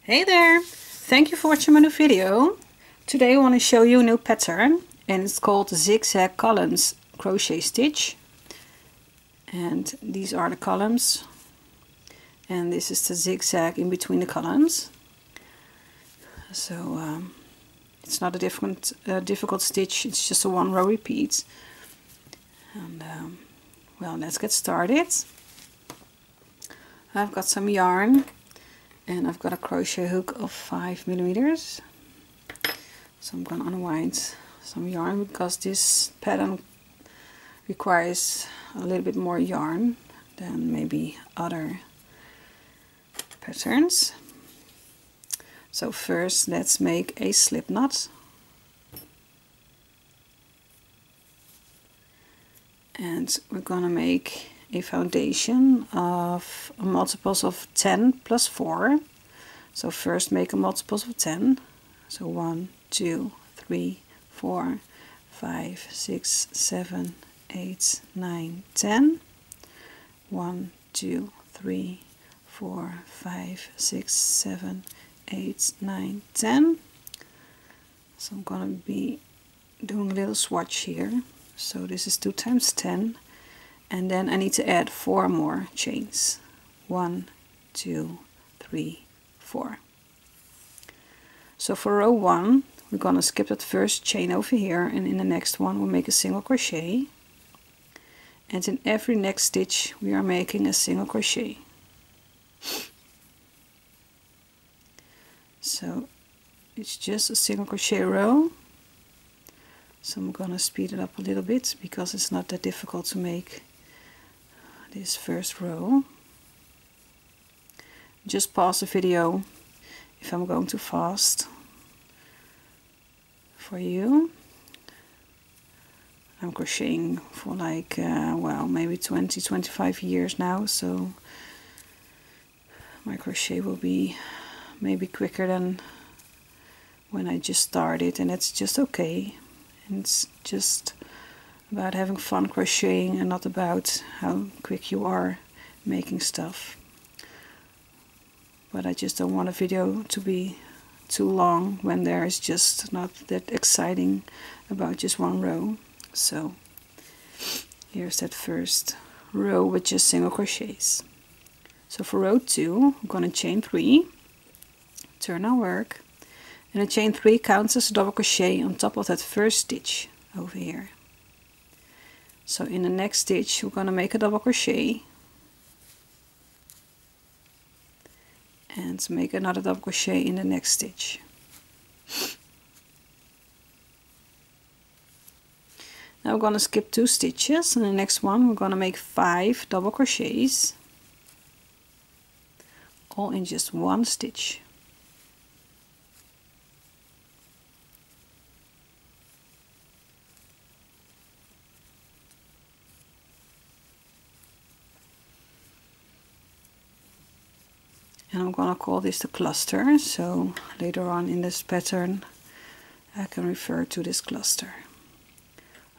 Hey there! Thank you for watching my new video. Today I want to show you a new pattern and it's called zigzag columns crochet stitch. And these are the columns and this is the zigzag in between the columns. So it's not a difficult stitch, it's just a one row repeat. And well, let's get started. I've got some yarn and I've got a crochet hook of 5mm. So I'm going to unwind some yarn because this pattern requires a little bit more yarn than maybe other patterns. So first let's make a slip knot. And we're going to make a foundation of multiples of 10 plus 4. So first make a multiples of 10. So 1, 2, 3, 4, 5, 6, 7, 8, 9, 10. 1, 2, 3, 4, 5, 6, 7, 8, 9, 10. So I'm going to be doing a little swatch here. So this is 2 times 10. And then I need to add 4 more chains. 1, 2, 3, 4. So for row 1, we're going to skip that first chain over here, and in the next one we'll make a single crochet. And in every next stitch we are making a single crochet. So it's just a single crochet row. So I'm going to speed it up a little bit because it's not that difficult to make this first row. Just pause the video if I'm going too fast for you. I'm crocheting for like well, maybe 20-25 years now, so my crochet will be maybe quicker than when I just started, and it's just okay. And it's just about having fun crocheting and not about how quick you are making stuff. But I just don't want a video to be too long when there is just not that exciting about just one row. So here's that first row with just single crochets. So for row 2 I'm going to chain 3, turn our work, and a chain 3 counts as a double crochet on top of that first stitch over here. So in the next stitch we're going to make a double crochet and make another double crochet in the next stitch. Now we're going to skip 2 stitches, and the next one we're going to make 5 double crochets, all in just one stitch. And I'm gonna call this the cluster, so later on in this pattern I can refer to this cluster.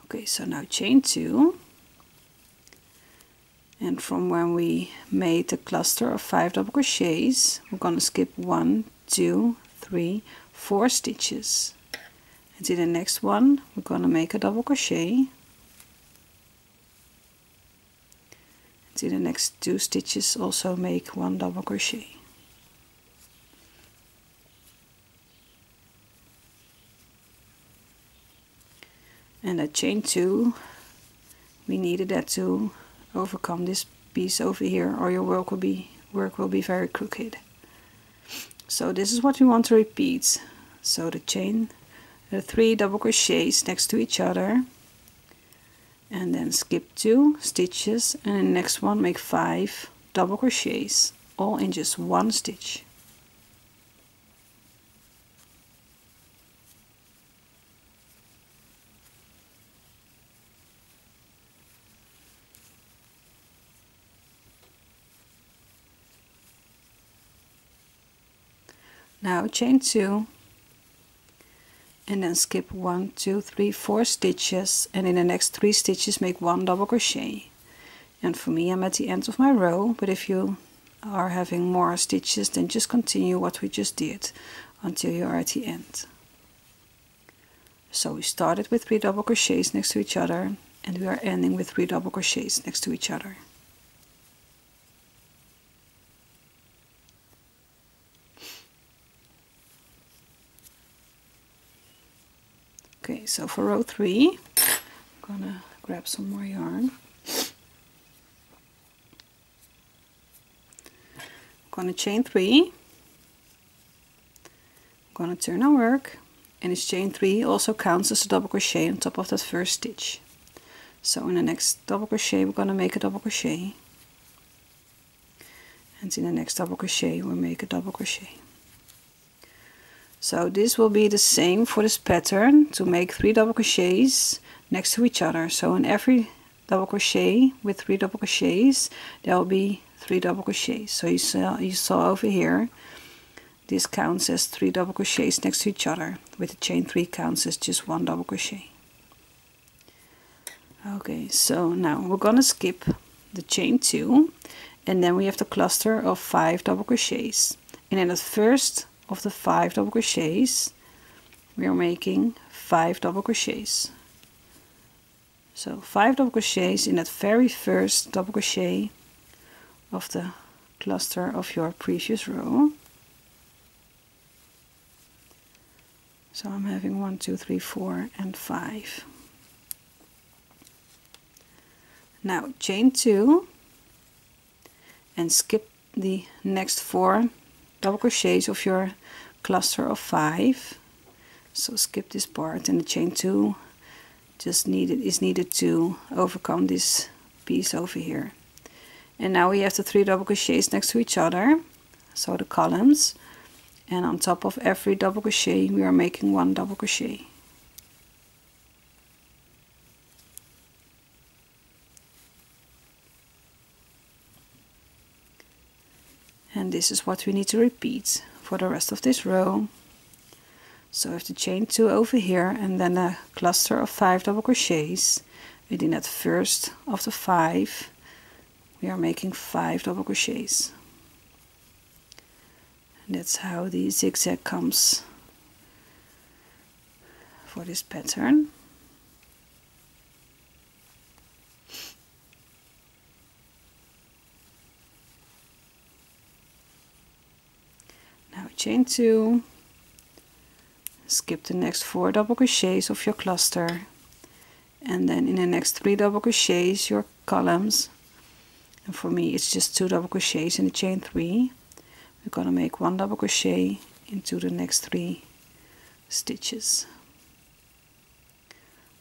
Okay, so now chain 2, and from when we made the cluster of 5 double crochets we're gonna skip 1, 2, 3, 4 stitches, and in the next one we're gonna make a double crochet, and in the next 2 stitches also make 1 double crochet. And at chain 2 we needed that to overcome this piece over here, or your work will be very crooked. So this is what we want to repeat. So the 3 double crochets next to each other, and then skip 2 stitches, and in the next one make 5 double crochets, all in just one stitch. Now chain 2 and then skip 1, 2, 3, 4 stitches, and in the next 3 stitches make 1 double crochet. And for me I'm at the end of my row, but if you are having more stitches, then just continue what we just did until you are at the end. So we started with 3 double crochets next to each other, and we are ending with 3 double crochets next to each other. Okay, so for row 3, I'm gonna grab some more yarn. I'm gonna chain 3. I'm gonna turn our work, and this chain 3 also counts as a double crochet on top of that first stitch. So in the next double crochet we're gonna make a double crochet, and in the next double crochet we'll make a double crochet. So this will be the same for this pattern, to make 3 double crochets next to each other. So in every double crochet with 3 double crochets there will be 3 double crochets. So you saw over here, this counts as 3 double crochets next to each other, with the chain 3 counts as just 1 double crochet. Okay, so now we're gonna skip the chain 2, and then we have the cluster of 5 double crochets, and in the first of the 5 double crochets we are making 5 double crochets. So 5 double crochets in that very first double crochet of the cluster of your previous row. So I'm having 1, 2, 3, 4 and 5. Now chain 2 and skip the next 4 double crochets of your cluster of 5. So skip this part, and the chain 2 is needed to overcome this piece over here. And now we have the 3 double crochets next to each other, so the columns, and on top of every double crochet we are making 1 double crochet. And this is what we need to repeat for the rest of this row. So we have the chain 2 over here, and then a cluster of 5 double crochets. Within that first of the 5 we are making 5 double crochets. And that's how the zigzag comes for this pattern. Now chain 2, skip the next 4 double crochets of your cluster, and then in the next 3 double crochets your columns, and for me it's just 2 double crochets in the chain 3. We're gonna make 1 double crochet into the next 3 stitches.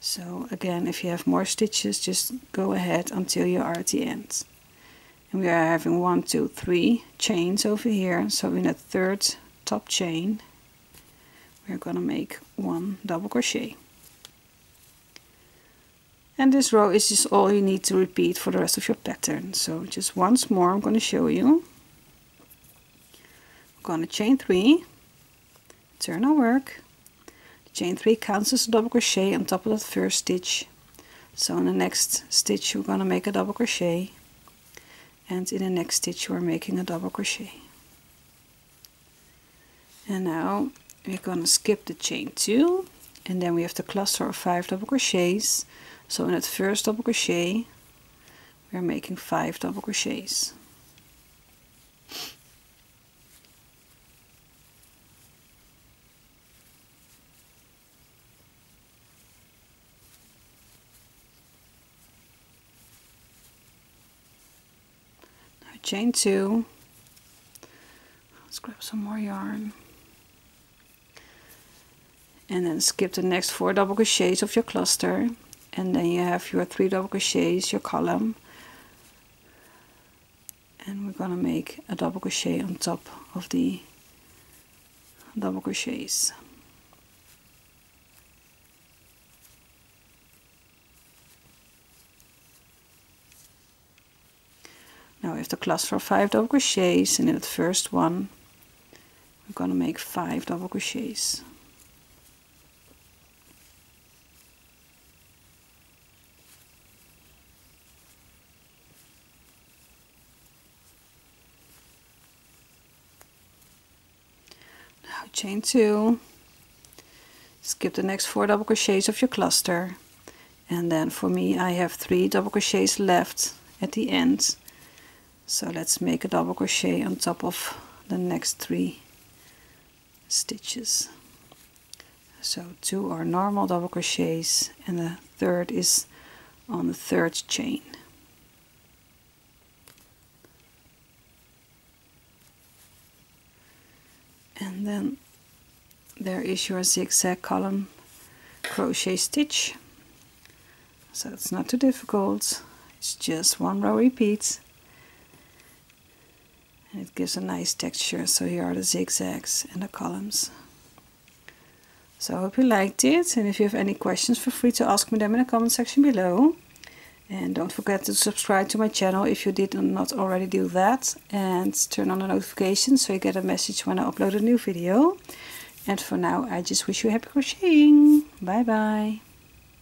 So again, if you have more stitches, just go ahead until you are at the end. And we are having 1, 2, 3 chains over here. So in the third top chain we're gonna make 1 double crochet. And this row is just all you need to repeat for the rest of your pattern. So just once more I'm going to show you. I'm going to chain 3, turn our work. Chain 3 counts as a double crochet on top of that first stitch. So in the next stitch we're going to make a double crochet, and in the next stitch we're making a double crochet. And now we're going to skip the chain 2, and then we have the cluster of 5 double crochets. So in that first double crochet we are making 5 double crochets. Now chain 2, let's grab some more yarn, and then skip the next 4 double crochets of your cluster, and then you have your 3 double crochets, your column, and we're gonna make a double crochet on top of the double crochets. Now we have the cluster of 5 double crochets, and in the first one we're gonna make 5 double crochets. chain 2, skip the next 4 double crochets of your cluster, and then for me I have 3 double crochets left at the end, so let's make a double crochet on top of the next 3 stitches. So 2 are normal double crochets and the third is on the 3rd chain. And then there is your zigzag column crochet stitch. So it's not too difficult, it's just 1 row repeat. And it gives a nice texture. So here are the zigzags and the columns. So I hope you liked it, and if you have any questions, feel free to ask me them in the comment section below. And don't forget to subscribe to my channel if you did not already do that, and turn on the notifications so you get a message when I upload a new video. And for now, I just wish you happy crocheting. Bye bye.